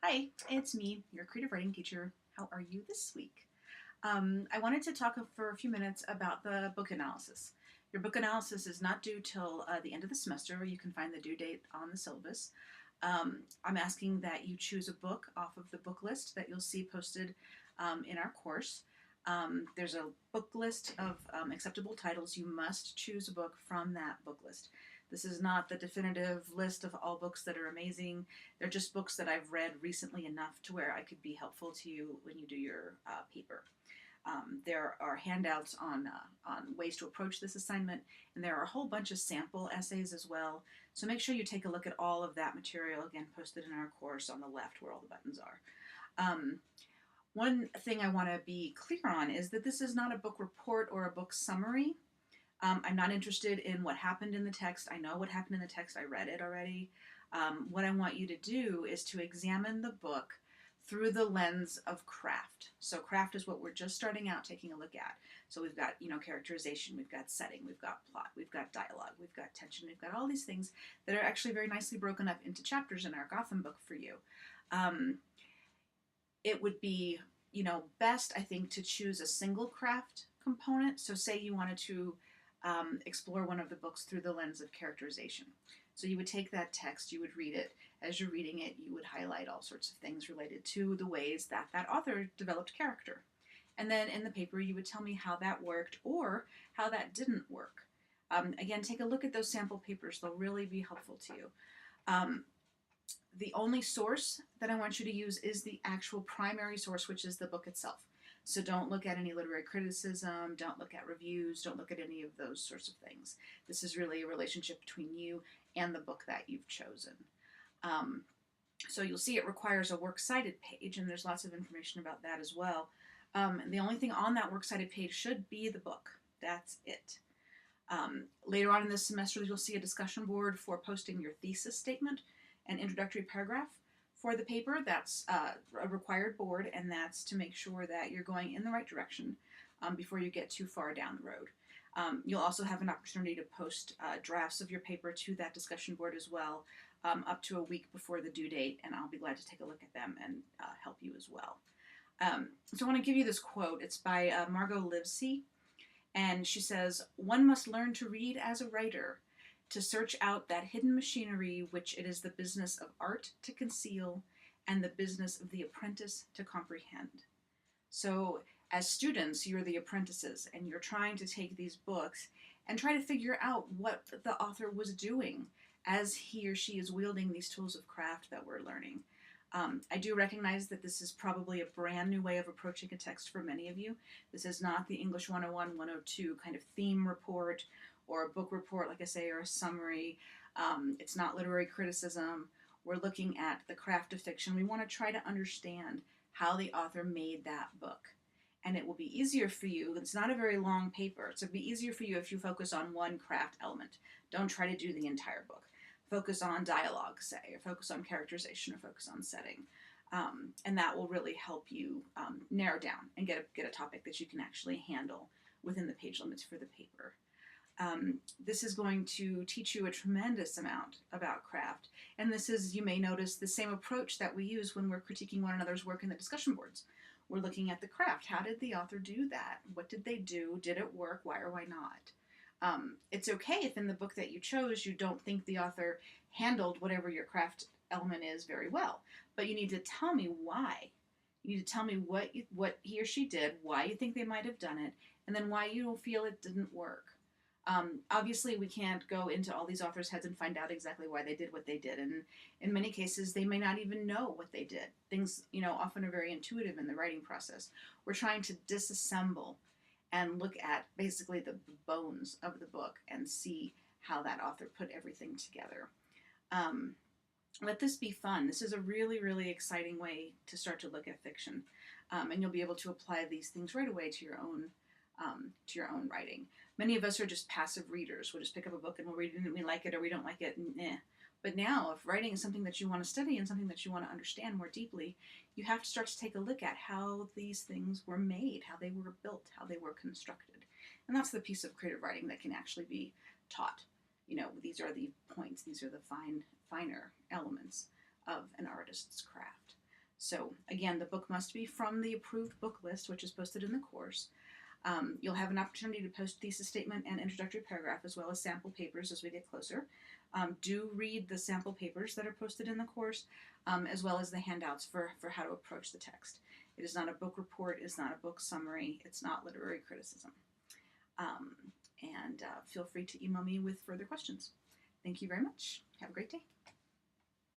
Hi, it's me, your creative writing teacher. How are you this week? I wanted to talk for a few minutes about the book analysis. Your book analysis is not due till the end of the semester, where you can find the due date on the syllabus. I'm asking that you choose a book off of the book list that you'll see posted in our course. There's a book list of acceptable titles. You must choose a book from that book list. This is not the definitive list of all books that are amazing. They're just books that I've read recently enough to where I could be helpful to you when you do your paper. There are handouts on ways to approach this assignment, and there are a whole bunch of sample essays as well. So make sure you take a look at all of that material, again, posted in our course on the left where all the buttons are. One thing I want to be clear on is that this is not a book report or a book summary. I'm not interested in what happened in the text. I know what happened in the text. I read it already. What I want you to do is to examine the book through the lens of craft. So craft is what we're just starting out taking a look at. So we've got, characterization, we've got setting, we've got plot, we've got dialogue, we've got tension, we've got all these things that are actually very nicely broken up into chapters in our Gotham book for you. It would be, best, I think, to choose a single craft component. So say you wanted to explore one of the books through the lens of characterization. So you would take that text, you would read it. As you're reading it, you would highlight all sorts of things related to the ways that that author developed character. And then in the paper, you would tell me how that worked or how that didn't work. Again, take a look at those sample papers. They'll really be helpful to you. The only source that I want you to use is the actual primary source, which is the book itself. So don't look at any literary criticism, don't look at reviews, don't look at any of those sorts of things. This is really a relationship between you and the book that you've chosen. So you'll see it requires a works cited page, and there's lots of information about that as well. The only thing on that works cited page should be the book. That's it. Later on in this semester, you'll see a discussion board for posting your thesis statement and introductory paragraph for the paper. That's a required board, and that's to make sure that you're going in the right direction before you get too far down the road. You'll also have an opportunity to post drafts of your paper to that discussion board as well, up to a week before the due date, and I'll be glad to take a look at them and help you as well. So I want to give you this quote. It's by Margot Livesey, and she says, "One must learn to read as a writer, to search out that hidden machinery which it is the business of art to conceal and the business of the apprentice to comprehend." So as students, you're the apprentices, and you're trying to take these books and try to figure out what the author was doing as he or she is wielding these tools of craft that we're learning. I do recognize that this is probably a brand new way of approaching a text for many of you. This is not the English 101, 102 kind of theme report or a book report, like I say, or a summary. It's not literary criticism. We're looking at the craft of fiction. We want to try to understand how the author made that book. And it will be easier for you. It's not a very long paper, so it'll be easier for you if you focus on one craft element. Don't try to do the entire book. Focus on dialogue, say, or focus on characterization, or focus on setting. And that will really help you narrow down and get a topic that you can actually handle within the page limits for the paper. This is going to teach you a tremendous amount about craft. And this is, you may notice, the same approach that we use when we're critiquing one another's work in the discussion boards. We're looking at the craft. How did the author do that? What did they do? Did it work? Why or why not? It's okay if in the book that you chose you don't think the author handled whatever your craft element is very well, but you need to tell me why. You need to tell me what he or she did, why you think they might have done it, and then why you don't feel it didn't work. Obviously, we can't go into all these authors' heads and find out exactly why they did what they did, and in many cases, they may not even know what they did. Things, often are very intuitive in the writing process. We're trying to disassemble and look at basically the bones of the book and see how that author put everything together. Let this be fun. This is a really, really exciting way to start to look at fiction, and you'll be able to apply these things right away to your own writing. Many of us are just passive readers. We'll just pick up a book and we'll read it and we like it or we don't like it. And But now, if writing is something that you want to study and something that you want to understand more deeply, you have to start to take a look at how these things were made, how they were built, how they were constructed. And that's the piece of creative writing that can actually be taught. These are the points, these are the finer elements of an artist's craft. So again, the book must be from the approved book list, which is posted in the course. You'll have an opportunity to post thesis statement and introductory paragraph, as well as sample papers as we get closer. Do read the sample papers that are posted in the course, as well as the handouts for how to approach the text. It is not a book report, it's not a book summary, it's not literary criticism. And feel free to email me with further questions. Thank you very much. Have a great day.